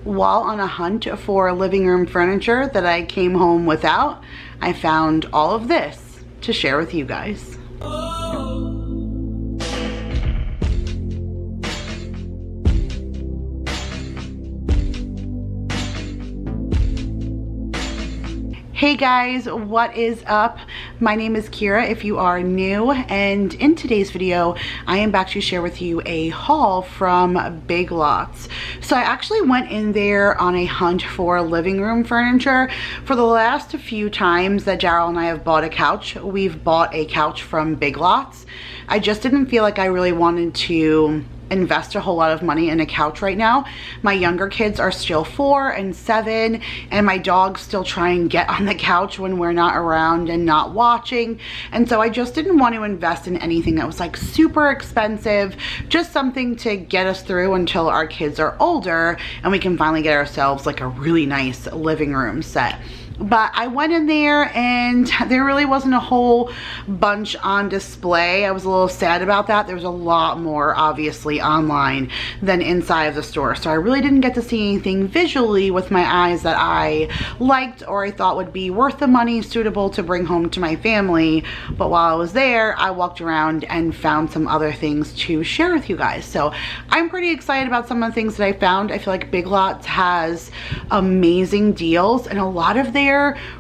while on a hunt for living room furniture that I came home without, I found all of this to share with you guys. Hey guys, what is up? My name is Kira if you are new, and in today's video I am back to share with you a haul from Big Lots. So I actually went in there on a hunt for living room furniture. For the last few times that Daryl and I have bought a couch, we've bought a couch from Big Lots. I just didn't feel like I really wanted to invest a whole lot of money in a couch right now. My younger kids are still 4 and 7, and my dogs still try and get on the couch when we're not around and not watching, and so I just didn't want to invest in anything that was like super expensive, just something to get us through until our kids are older and we can finally get ourselves like a really nice living room set. But I went in there and there really wasn't a whole bunch on display. I was a little sad about that. There was a lot more obviously online than inside of the store. So I really didn't get to see anything visually with my eyes that I liked or I thought would be worth the money, suitable to bring home to my family. But while I was there, I walked around and found some other things to share with you guys. So I'm pretty excited about some of the things that I found. I feel like Big Lots has amazing deals, and a lot of their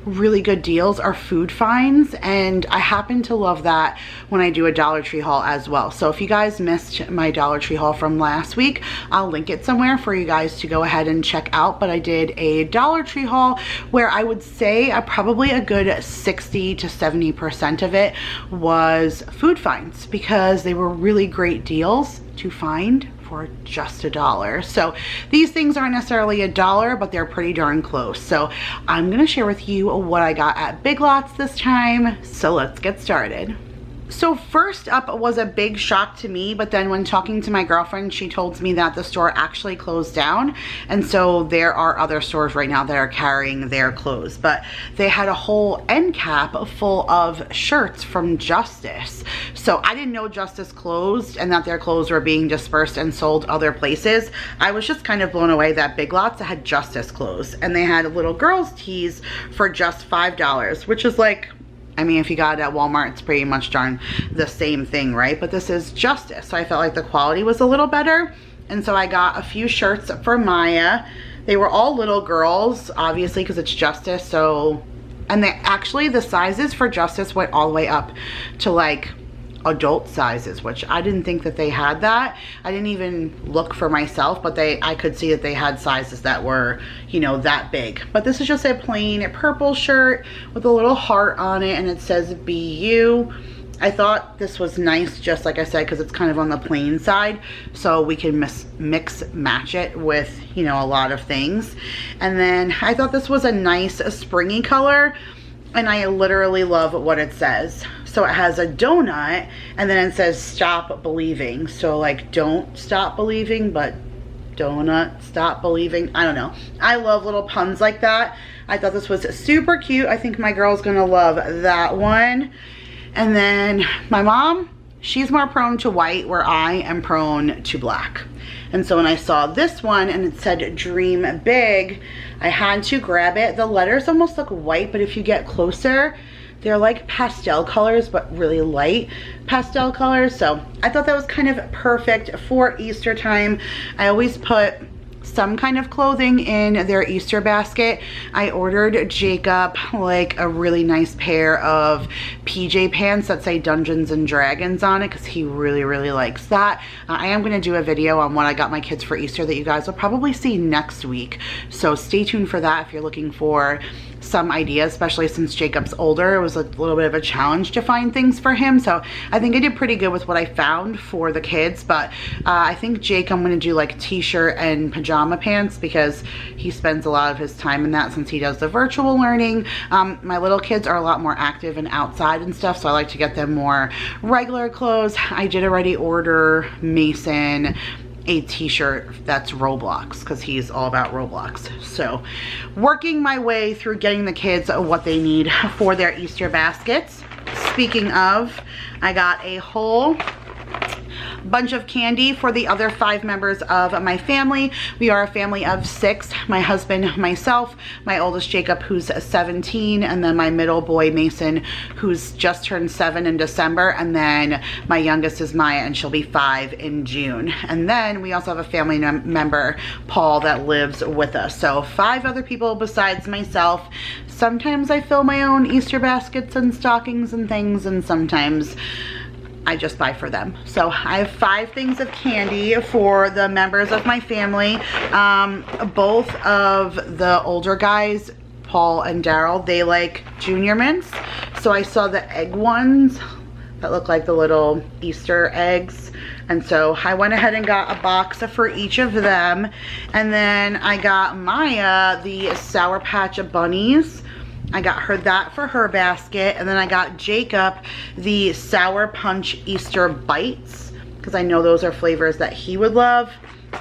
really good deals are food finds, and I happen to love that when I do a Dollar Tree haul as well. So if you guys missed my Dollar Tree haul from last week, I'll link it somewhere for you guys to go ahead and check out. But I did a Dollar Tree haul where I would say probably a good 60 to 70% of it was food finds, because they were really great deals to find for just $1. So these things aren't necessarily $1, but they're pretty darn close. So I'm gonna share with you what I got at Big Lots this time. So let's get started. So first up was a big shock to me, but then when talking to my girlfriend, she told me that the store actually closed down, and so there are other stores right now that are carrying their clothes. But they had a whole end cap full of shirts from Justice. So I didn't know Justice closed and that their clothes were being dispersed and sold other places. I was just kind of blown away that Big Lots had Justice clothes, and they had little girls tees for just $5, which is like, I mean, if you got it at Walmart, it's pretty much darn the same thing, right? But this is Justice, so I felt like the quality was a little better. And so I got a few shirts for Maya. They were all little girls, obviously, because it's Justice. So, and they actually, the sizes for Justice went all the way up to like adult sizes, which I didn't think that they had that. I didn't even look for myself, but I could see that they had sizes that were, you know, that big. But this is just a plain purple shirt with a little heart on it, and it says "Be You." I thought this was nice, just like I said, because it's kind of on the plain side, so we can mix match it with, you know, a lot of things. And then I thought this was a nice springy color, and I literally love what it says. So it has a donut, and then it says "Stop Believing." So like, don't stop believing, but donut, stop believing. I don't know. I love little puns like that. I thought this was super cute. I think my girl's gonna love that one. And then my mom, she's more prone to white, where I am prone to black. And so when I saw this one and it said "Dream Big," I had to grab it. The letters almost look white, but if you get closer, they're like pastel colors, but really light pastel colors. So I thought that was kind of perfect for Easter time. I always put some kind of clothing in their Easter basket. I ordered Jacob like a really nice pair of PJ pants that say Dungeons and Dragons on it, because he really likes that. I am going to do a video on what I got my kids for Easter that you guys will probably see next week, so stay tuned for that if you're looking for some ideas, especially since Jacob's older. It was a little bit of a challenge to find things for him, so I think I did pretty good with what I found for the kids. But I think Jake, I'm going to do like t-shirt and pajama pants, because he spends a lot of his time in that since he does the virtual learning. My little kids are a lot more active and outside and stuff, so I like to get them more regular clothes. I did already order Mason a t-shirt that's Roblox, because he's all about Roblox. So working my way through getting the kids what they need for their Easter baskets. Speaking of, I got a whole bunch of candy for the other 5 members of my family. We are a family of 6, my husband, myself, my oldest Jacob, who's 17, and then my middle boy Mason, who's just turned 7 in December, and then my youngest is Maya, and she'll be 5 in June. And then we also have a family member, Paul, that lives with us. So 5 other people besides myself. Sometimes I fill my own Easter baskets and stockings and things, and sometimes I just buy for them. So I have 5 things of candy for the members of my family. Both of the older guys, Paul and Daryl, they like Junior Mints. So I saw the egg ones that look like the little Easter eggs. And so I went ahead and got a box for each of them. And then I got Maya the Sour Patch Bunnies. I got her that for her basket. And then I got Jacob the Sour Punch Easter Bites, because I know those are flavors that he would love.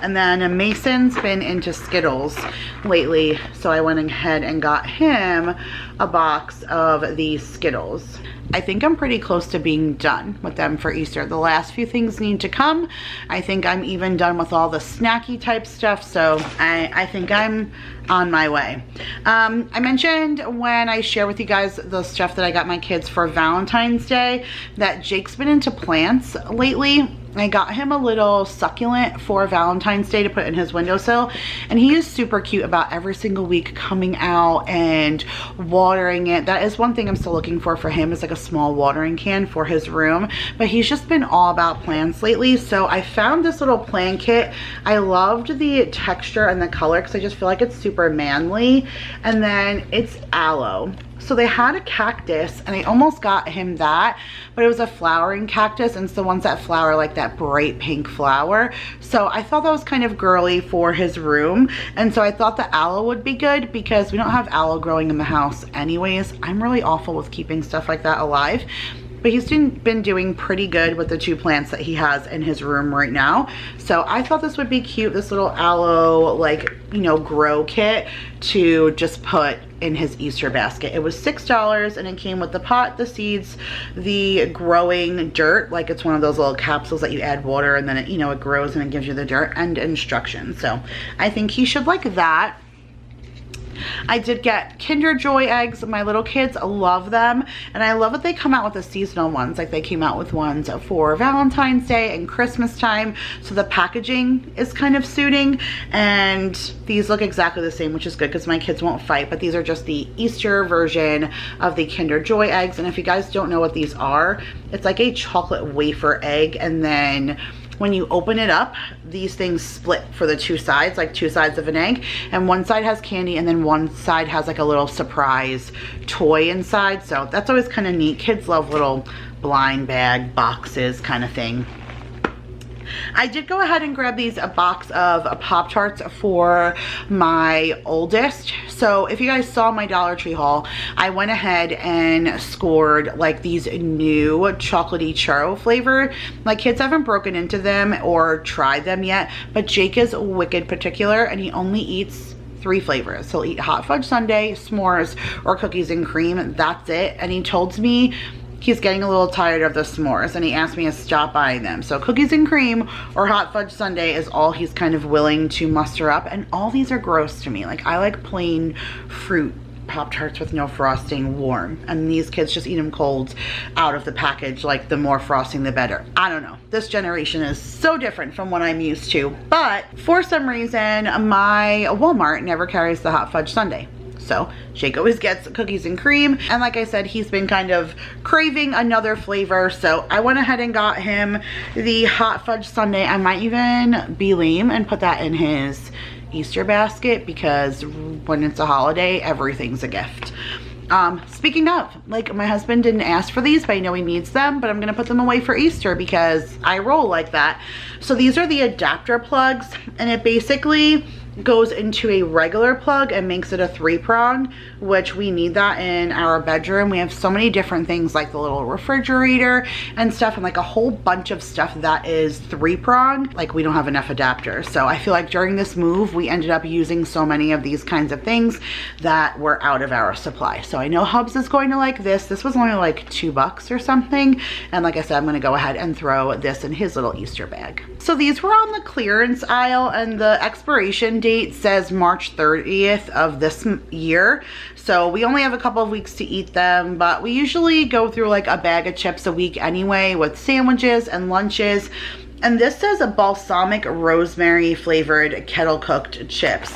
And then Mason's been into Skittles lately, so I went ahead and got him a box of the Skittles. I think I'm pretty close to being done with them for Easter. The last few things need to come. I think I'm even done with all the snacky type stuff, so I think I'm on my way. I mentioned when I share with you guys the stuff that I got my kids for Valentine's Day that Jake's been into plants lately. I got him a little succulent for Valentine's Day to put in his windowsill, and he is super cute about every single week coming out and watering it. That is one thing I'm still looking for him, is like a small watering can for his room, but he's just been all about plants lately. So I found this little plant kit. I loved the texture and the color because I just feel like it's super manly, and then it's aloe. So they had a cactus, and I almost got him that, but it was a flowering cactus, and it's the ones that flower like that bright pink flower. So I thought that was kind of girly for his room, and so I thought the aloe would be good because we don't have aloe growing in the house anyways. I'm really awful with keeping stuff like that alive. But he's been doing pretty good with the 2 plants that he has in his room right now. So I thought this would be cute, this little aloe, like, you know, grow kit to just put in his Easter basket. It was $6, and it came with the pot, the seeds, the growing dirt, like it's one of those little capsules that you add water and then it, you know, it grows and it gives you the dirt, and instructions. So I think he should like that. I did get Kinder Joy eggs. My little kids love them, and I love that they come out with the seasonal ones. Like they came out with ones for Valentine's Day and Christmas time, so the packaging is kind of suiting, and these look exactly the same, which is good because my kids won't fight. But these are just the Easter version of the Kinder Joy eggs, and if you guys don't know what these are, it's like a chocolate wafer egg, and then when you open it up, these things split for the 2 sides, like 2 sides of an egg, and one side has candy and then one side has like a little surprise toy inside. So that's always kind of neat. Kids love little blind bag boxes kind of thing. I did go ahead and grab a box of Pop-Tarts for my oldest. So if you guys saw my Dollar Tree haul, I went ahead and scored like these new chocolatey churro flavor. My kids haven't broken into them or tried them yet, but Jake is wicked particular, and he only eats 3 flavors. He'll eat hot fudge sundae, s'mores, or cookies and cream. That's it. And he told me he's getting a little tired of the s'mores, and he asked me to stop buying them. So cookies and cream or hot fudge sundae is all he's kind of willing to muster up, and all these are gross to me. Like I like plain fruit Pop-Tarts with no frosting warm, and these kids just eat them cold out of the package, like the more frosting the better. I don't know, this generation is so different from what I'm used to, but for some reason my Walmart never carries the hot fudge sundae. So Jake always gets cookies and cream, and like I said, he's been kind of craving another flavor, so I went ahead and got him the hot fudge sundae. I might even be lame and put that in his Easter basket, because when it's a holiday, everything's a gift. Speaking of, like, my husband didn't ask for these, but I know he needs them, but I'm gonna put them away for Easter because I roll like that. So these are the adapter plugs, and it basically goes into a regular plug and makes it a 3-prong, which we need that in our bedroom. We have so many different things like the little refrigerator and stuff, and like a whole bunch of stuff that is 3-prong. Like we don't have enough adapters. So I feel like during this move, we ended up using so many of these kinds of things that we're out of our supply. So I know Hubs is going to like this. This was only like $2 or something. And like I said, I'm gonna go ahead and throw this in his little Easter bag. So these were on the clearance aisle, and the expiration date says March 30th of this year. So we only have a couple of weeks to eat them, but we usually go through like a bag of chips a week anyway with sandwiches and lunches. And this says a balsamic rosemary flavored kettle cooked chips.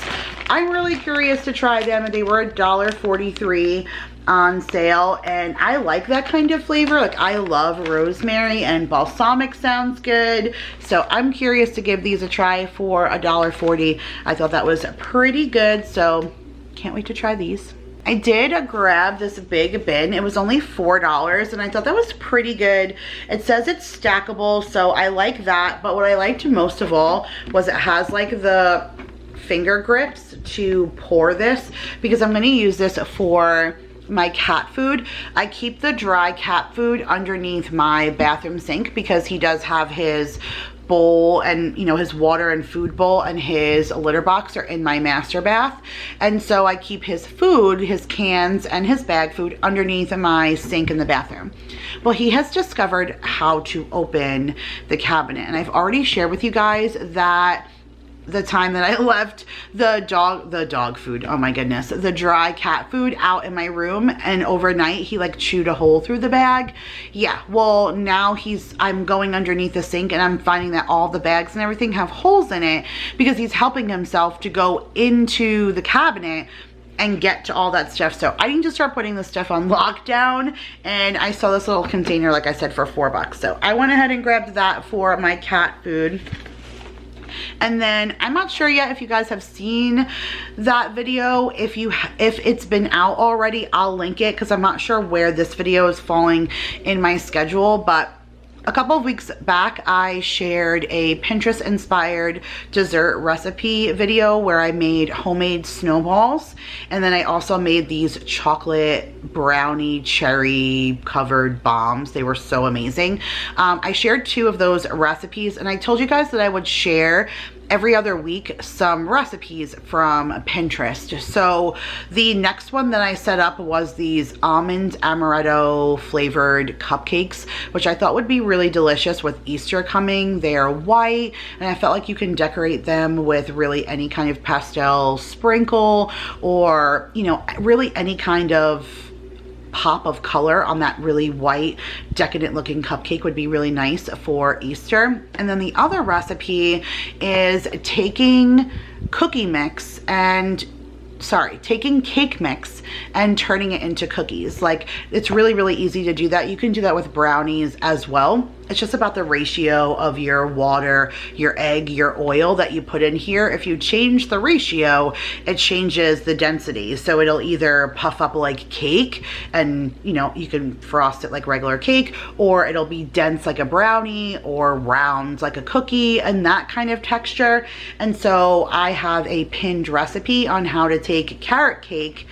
I'm really curious to try them. They were $1.43 on sale, and I like that kind of flavor. Like I love rosemary, and balsamic sounds good. So I'm curious to give these a try for $1.40. I thought that was pretty good, so can't wait to try these. I did grab this big bin. It was only $4, and I thought that was pretty good. It says it's stackable, so I like that. But what I liked most of all was it has like the finger grips to pour this, because I'm gonna use this for my cat food. I keep the dry cat food underneath my bathroom sink because he does have his bowl and, you know, his water and food bowl and his litter box are in my master bath. And so I keep his food, his cans and his bag food underneath my sink in the bathroom. Well, he has discovered how to open the cabinet, and I've already shared with you guys that the time that I left the dog food, oh my goodness, the dry cat food out in my room, and overnight he like chewed a hole through the bag. Yeah, well now I'm going underneath the sink, and I'm finding that all the bags and everything have holes in it because he's helping himself to go into the cabinet and get to all that stuff. So I need to start putting this stuff on lockdown, and I saw this little container, like I said, for $4. So I went ahead and grabbed that for my cat food. And then I'm not sure yet if you guys have seen that video. If it's been out already, I'll link it because I'm not sure where this video is falling in my schedule. But a couple of weeks back, I shared a Pinterest inspired dessert recipe video where I made homemade snowballs. And then I also made these chocolate brownie cherry covered bombs. They were so amazing. I shared 2 of those recipes, and I told you guys that I would share every other week some recipes from Pinterest. So the next one that I set up was these almond amaretto flavored cupcakes, which I thought would be really delicious with Easter coming. They are white, and I felt like you can decorate them with really any kind of pastel sprinkle, or, you know, really any kind of pop of color on that really white decadent looking cupcake would be really nice for Easter. And then the other recipe is taking cake mix and turning it into cookies. Like, it's really, really easy to do that. You can do that with brownies as well. It's just about the ratio of your water, your egg, your oil that you put in here. If you change the ratio, it changes the density. So it'll either puff up like cake, and, you know, you can frost it like regular cake, or it'll be dense like a brownie, or round like a cookie, and that kind of texture. And so I have a pinned recipe on how to take carrot cake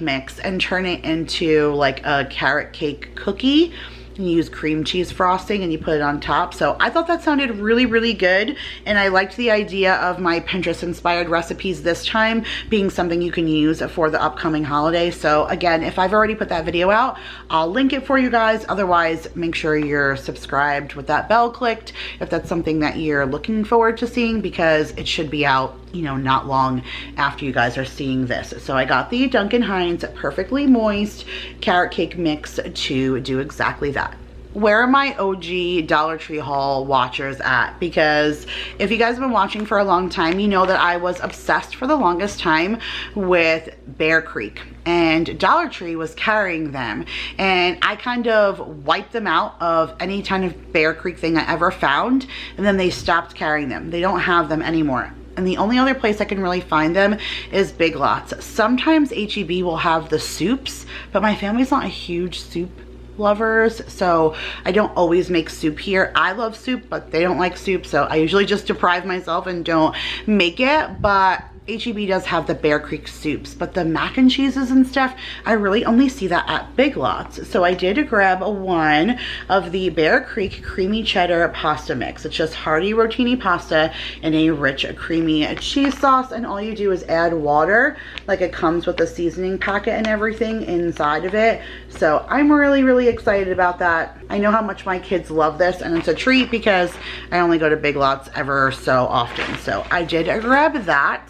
mix and turn it into like a carrot cake cookie. You use cream cheese frosting and you put it on top. So I thought that sounded really, really good, and I liked the idea of my Pinterest inspired recipes this time being something you can use for the upcoming holiday. So again, if I've already put that video out, I'll link it for you guys. Otherwise, make sure you're subscribed with that bell clicked if that's something that you're looking forward to seeing, because it should be out, you know, not long after you guys are seeing this. So I got the Duncan Hines Perfectly Moist Carrot Cake Mix to do exactly that. Where are my OG Dollar Tree haul watchers at? Because if you guys have been watching for a long time, you know that I was obsessed for the longest time with Bear Creek, and Dollar Tree was carrying them, and I kind of wiped them out of any kind of Bear Creek thing I ever found, and then they stopped carrying them. They don't have them anymore. And the only other place I can really find them is Big Lots. Sometimes H-E-B will have the soups, but my family's not a huge soup lovers, so I don't always make soup here. I love soup, but they don't like soup, so I usually just deprive myself and don't make it. But HEB does have the Bear Creek soups, but the mac and cheeses and stuff, I really only see that at Big Lots. So I did grab one of the Bear Creek creamy cheddar pasta mix. It's just hearty rotini pasta in a rich creamy cheese sauce, and all you do is add water. Like, it comes with a seasoning packet and everything inside of it. So I'm really excited about that. I know how much my kids love this, and it's a treat because I only go to Big Lots ever so often. So I did grab that.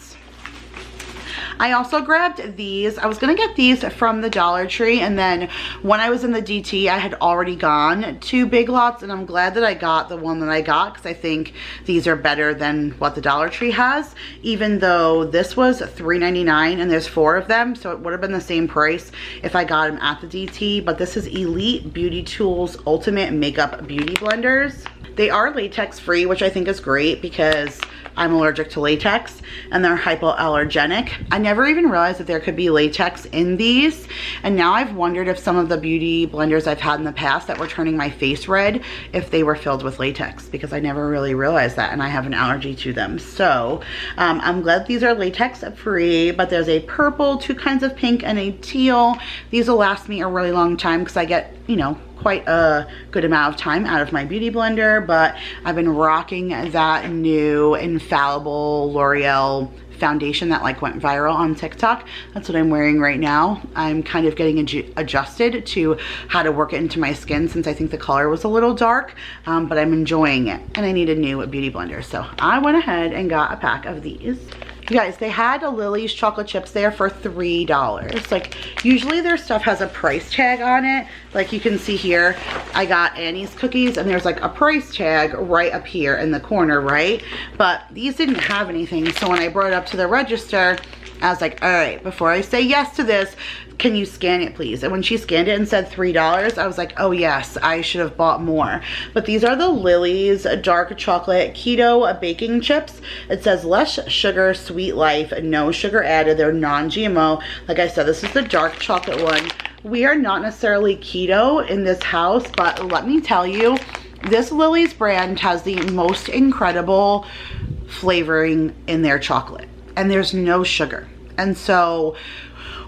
I also grabbed these. I was gonna get these from the Dollar Tree, and then when I was in the DT, I had already gone to Big Lots, and I'm glad that I got the one that I got because I think these are better than what the Dollar Tree has, even though this was $3.99 and there's 4 of them, so it would have been the same price if I got them at the DT. But this is Elite Beauty Tools Ultimate Makeup Beauty Blenders. They are latex free, which I think is great because I'm allergic to latex, and they're hypoallergenic. I never even realized that there could be latex in these, and now I've wondered if some of the beauty blenders I've had in the past that were turning my face red, if they were filled with latex, because I never really realized that, and I have an allergy to them. So I'm glad these are latex free, but there's a purple, 2 kinds of pink, and a teal. These will last me a really long time because I get, you know, quite a good amount of time out of my beauty blender. But I've been rocking that new Infallible L'Oreal foundation that like went viral on TikTok. That's what I'm wearing right now. I'm kind of getting adjusted to how to work it into my skin since I think the color was a little dark, but I'm enjoying it, and I need a new beauty blender. So I went ahead and got a pack of these. You guys, they had a Lily's chocolate chips there for $3. Like, usually their stuff has a price tag on it. Like you can see here, I got Annie's cookies, and there's like a price tag right up here in the corner, right? But these didn't have anything, so when I brought it up to the register, I was like, all right, before I say yes to this, can you scan it please? And when she scanned it and said $3, I was like, oh yes, I should have bought more. But these are the Lily's dark chocolate keto baking chips. It says less sugar, sweet life, no sugar added. They're non-GMO. Like I said, this is the dark chocolate one. We are not necessarily keto in this house, but let me tell you, this Lily's brand has the most incredible flavoring in their chocolate, and there's no sugar. And so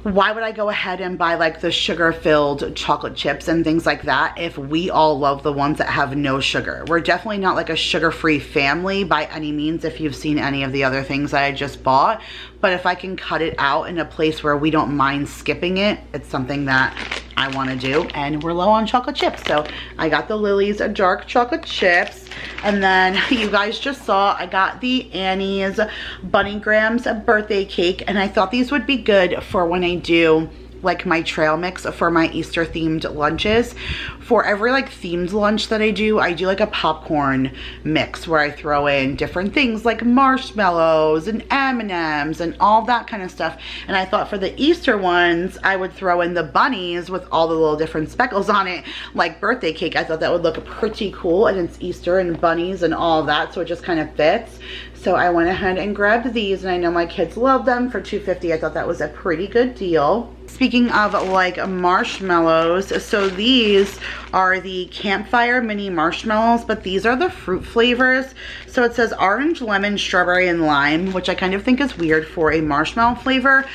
why would I go ahead and buy like the sugar-filled chocolate chips and things like that if we all love the ones that have no sugar? We're definitely not like a sugar-free family by any means if you've seen any of the other things that I just bought. But if I can cut it out in a place where we don't mind skipping it, it's something that I want to do. And we're low on chocolate chips, so I got the Lily's dark chocolate chips. And then you guys just saw I got the Annie's Bunny Grahams birthday cake, and I thought these would be good for when I do like my trail mix for my Easter themed lunches. For every like themed lunch that I do like a popcorn mix where I throw in different things like marshmallows and M&Ms and all that kind of stuff. And I thought for the Easter ones, I would throw in the bunnies with all the little different speckles on it, like birthday cake. I thought that would look pretty cool, and it's Easter and bunnies and all of that, so it just kind of fits. So I went ahead and grabbed these, and I know my kids love them. For $2.50, I thought that was a pretty good deal. Speaking of like marshmallows, so these are the Campfire mini marshmallows, but these are the fruit flavors. So it says orange, lemon, strawberry, and lime, which I kind of think is weird for a marshmallow flavor,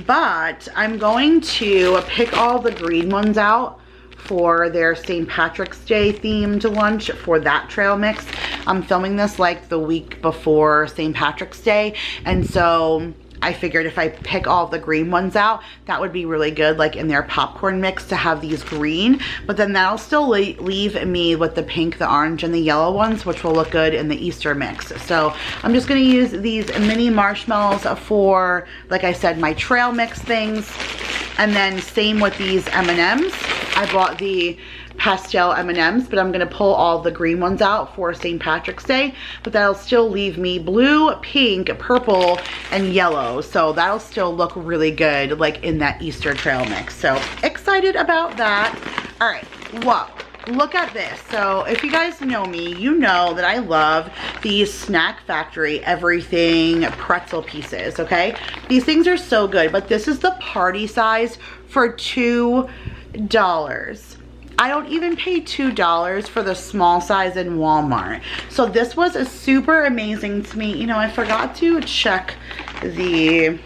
but I'm going to pick all the green ones out for their St. Patrick's Day themed lunch for that trail mix. I'm filming this like the week before St. Patrick's Day, and so I figured if I pick all the green ones out, that would be really good, like in their popcorn mix, to have these green, but then that'll still leave me with the pink, the orange, and the yellow ones, which will look good in the Easter mix. So I'm just gonna use these mini marshmallows for, like I said, my trail mix things. And then same with these M&Ms. I bought the pastel M&Ms, but I'm gonna pull all the green ones out for St. Patrick's Day, but that'll still leave me blue, pink, purple, and yellow. So that'll still look really good like in that Easter trail mix. So excited about that. All right, whoa. Look at this. So if you guys know me, you know that I love these Snack Factory everything pretzel pieces, okay? These things are so good, but this is the party size for $2. I don't even pay $2 for the small size in Walmart. So this was super amazing to me. You know, I forgot to check the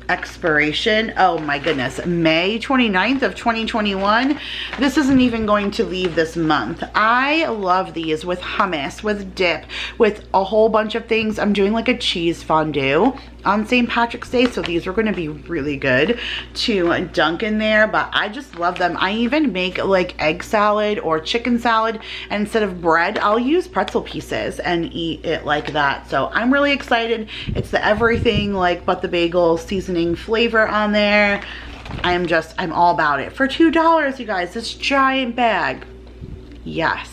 expiration. Oh my goodness, May 29th of 2021. This isn't even going to leave this month. I love these with hummus, with dip, with a whole bunch of things. I'm doing like a cheese fondue on St. Patrick's Day, so these are going to be really good to dunk in there, but I just love them. I even make like egg salad or chicken salad, and instead of bread, I'll use pretzel pieces and eat it like that. So I'm really excited. It's the everything like but the bagel seasoning flavor on there. I'm all about it. For $2, you guys, this giant bag. Yes.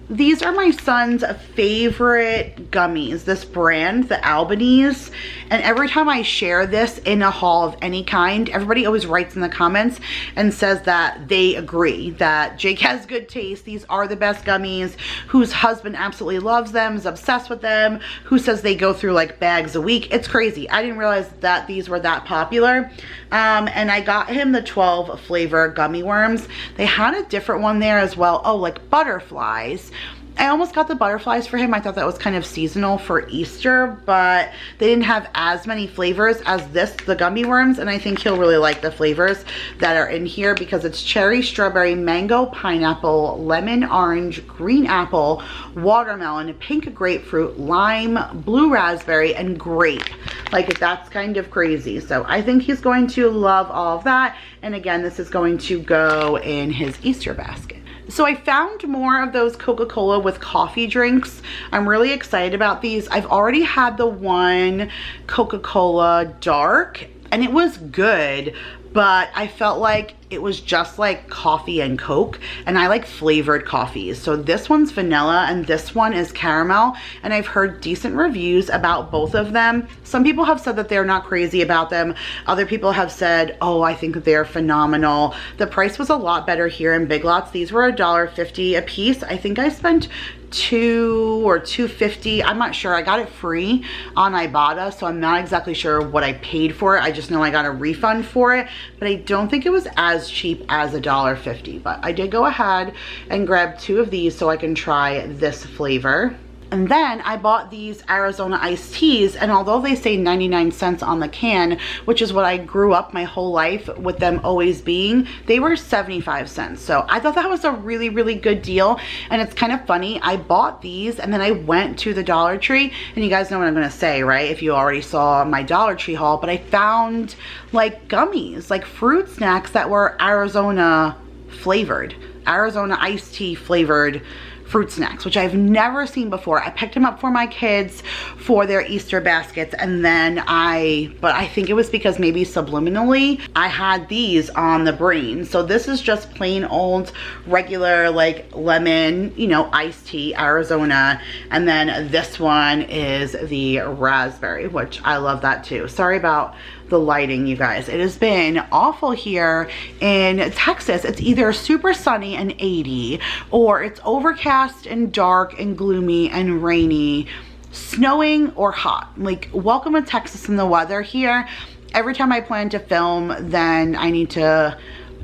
These are my son's favorite gummies, this brand, the Albanese. And every time I share this in a haul of any kind, everybody always writes in the comments and says that they agree that Jake has good taste. These are the best gummies, whose husband absolutely loves them, is obsessed with them, who says they go through like bags a week. It's crazy. I didn't realize that these were that popular. And I got him the 12 flavor gummy worms. They had a different one there as well. Oh, like butterflies. I almost got the butterflies for him. I thought that was kind of seasonal for Easter, but they didn't have as many flavors as this, the gummy worms, and I think he'll really like the flavors that are in here because it's cherry, strawberry, mango, pineapple, lemon, orange, green apple, watermelon, pink grapefruit, lime, blue raspberry, and grape. Like, that's kind of crazy. So I think he's going to love all of that. And again, this is going to go in his Easter basket. So I found more of those Coca-Cola with coffee drinks. I'm really excited about these. I've already had the one Coca-Cola dark and it was good, but I felt like it was just like coffee and Coke, and I like flavored coffees. So this one's vanilla and this one is caramel, and I've heard decent reviews about both of them. Some people have said that they're not crazy about them. Other people have said, oh, I think that they're phenomenal. The price was a lot better here in Big Lots. These were $1.50 a piece. I think I spent $2 or $2.50. I'm not sure. I got it free on Ibotta, so I'm not exactly sure what I paid for it. I just know I got a refund for it, but I don't think it was as cheap as $1.50. But I did go ahead and grab 2 of these so I can try this flavor. And then I bought these Arizona iced teas, and although they say 99 cents on the can, which is what I grew up my whole life with them always being, they were 75 cents. So I thought that was a really, really good deal. And it's kind of funny, I bought these and then I went to the Dollar Tree, and you guys know what I'm gonna say, right? If you already saw my Dollar Tree haul, but I found like gummies, like fruit snacks that were Arizona flavored, Arizona iced tea flavored fruit snacks, which I've never seen before. I picked them up for my kids for their Easter baskets, and then but I think it was because maybe subliminally I had these on the brain. So this is just plain old regular like lemon, you know, iced tea, Arizona, and then this one is the raspberry, which I love that too. Sorry about the lighting, you guys. It has been awful here in Texas. It's either super sunny and 80, or it's overcast and dark and gloomy and rainy, snowing or hot. Like, welcome to Texas and the weather here. Every time I plan to film, then I need to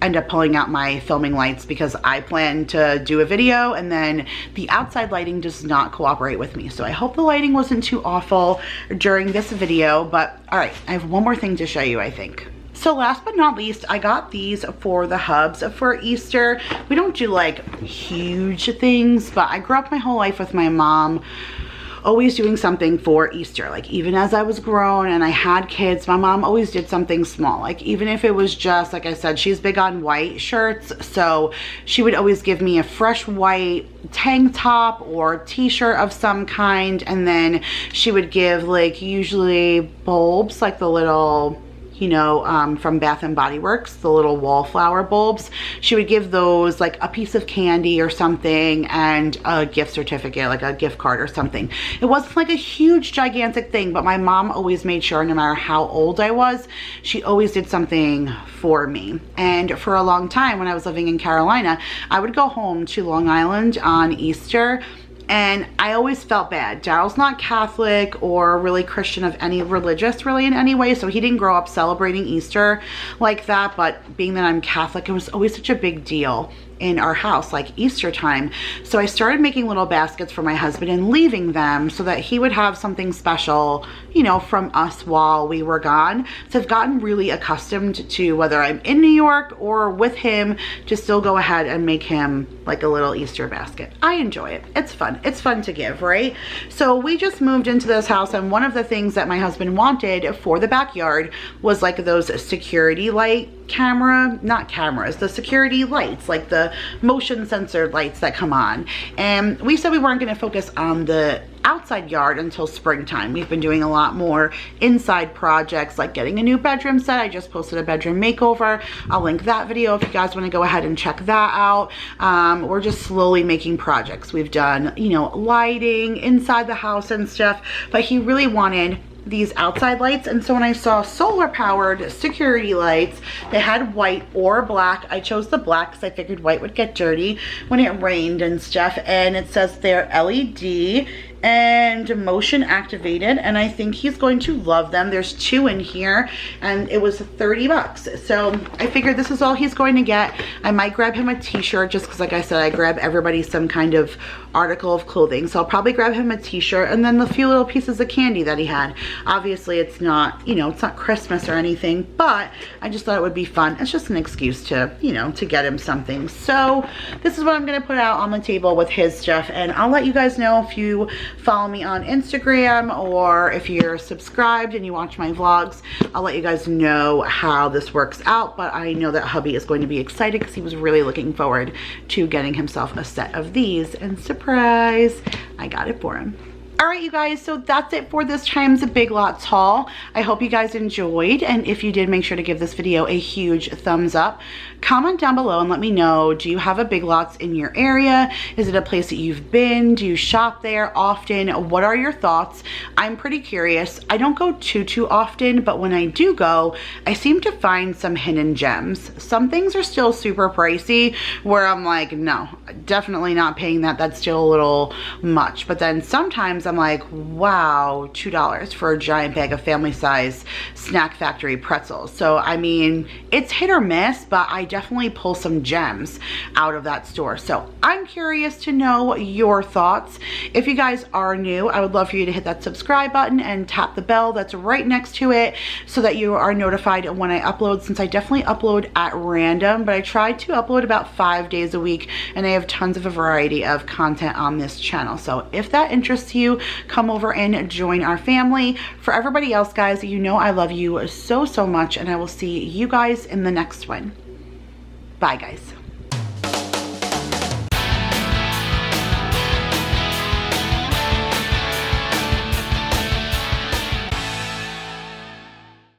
end up pulling out my filming lights because I plan to do a video and then the outside lighting does not cooperate with me. So I hope the lighting wasn't too awful during this video, but all right, I have one more thing to show you, I think. So last but not least, I got these for the hubs for Easter. We don't do like huge things, but I grew up my whole life with my mom always doing something for Easter. Like, even as I was grown and I had kids, my mom always did something small. Like, even if it was just, like I said, she's big on white shirts, so she would always give me a fresh white tank top or t-shirt of some kind, and then she would give like usually bulbs, like the little, you know, from Bath and Body Works, the little wallflower bulbs. She would give those like a piece of candy or something and a gift certificate, like a gift card or something. It wasn't like a huge gigantic thing, but my mom always made sure, no matter how old I was, she always did something for me. And for a long time when I was living in Carolina, I would go home to Long Island on Easter, and I always felt bad. Daryl's not Catholic or really Christian of any religious really in any way, so he didn't grow up celebrating Easter like that, but being that I'm Catholic, it was always such a big deal. in our house, like Easter time. So I started making little baskets for my husband and leaving them so that he would have something special, you know, from us while we were gone. So I've gotten really accustomed to, whether I'm in New York or with him, to still go ahead and make him like a little Easter basket. I enjoy it. It's fun. It's fun to give, right? So we just moved into this house, and one of the things that my husband wanted for the backyard was like those security light not cameras, the security lights, like the motion sensor lights that come on. And we said we weren't going to focus on the outside yard until springtime. We've been doing a lot more inside projects, like getting a new bedroom set. I just posted a bedroom makeover. I'll link that video if you guys want to go ahead and check that out. We're just slowly making projects. We've done, you know, lighting inside the house and stuff, but he really wanted these outside lights. And so when I saw solar powered security lights, they had white or black. I chose the black because I figured white would get dirty when it rained and stuff. And it says they're LED and motion activated, and I think he's going to love them. There's 2 in here, and it was 30 bucks. So I figured this is all he's going to get. I might grab him a t-shirt, just because, like I said, I grab everybody some kind of article of clothing. So I'll probably grab him a t-shirt and then the few little pieces of candy that he had. Obviously it's not, you know, it's not Christmas or anything, but I just thought it would be fun. It's just an excuse to, you know, to get him something. So this is what I'm going to put out on the table with his stuff, and I'll let you guys know if you follow me on Instagram or if you're subscribed and you watch my vlogs. I'll let you guys know how this works out, but I know that hubby is going to be excited because he was really looking forward to getting himself a set of these, and surprise, I got it for him. All right, you guys, so that's it for this time's Big Lots haul. I hope you guys enjoyed, and if you did, make sure to give this video a huge thumbs up. Comment down below and let me know, do you have a Big Lots in your area? Is it a place that you've been? Do you shop there often? What are your thoughts? I'm pretty curious. I don't go too often, but when I do go, I seem to find some hidden gems. Some things are still super pricey where I'm like, no, definitely not paying that. That's still a little much. But then sometimes I'm like, wow, $2 for a giant bag of family size Snack Factory pretzels. So I mean, it's hit or miss, but I definitely pull some gems out of that store. So I'm curious to know your thoughts. If you guys are new, I would love for you to hit that subscribe button and tap the bell that's right next to it so that you are notified when I upload, since I definitely upload at random, but I try to upload about 5 days a week, and I have tons of a variety of content on this channel. So if that interests you, come over and join our family. For everybody else, guys, you know I love you so much, and I will see you guys in the next one. Bye, guys.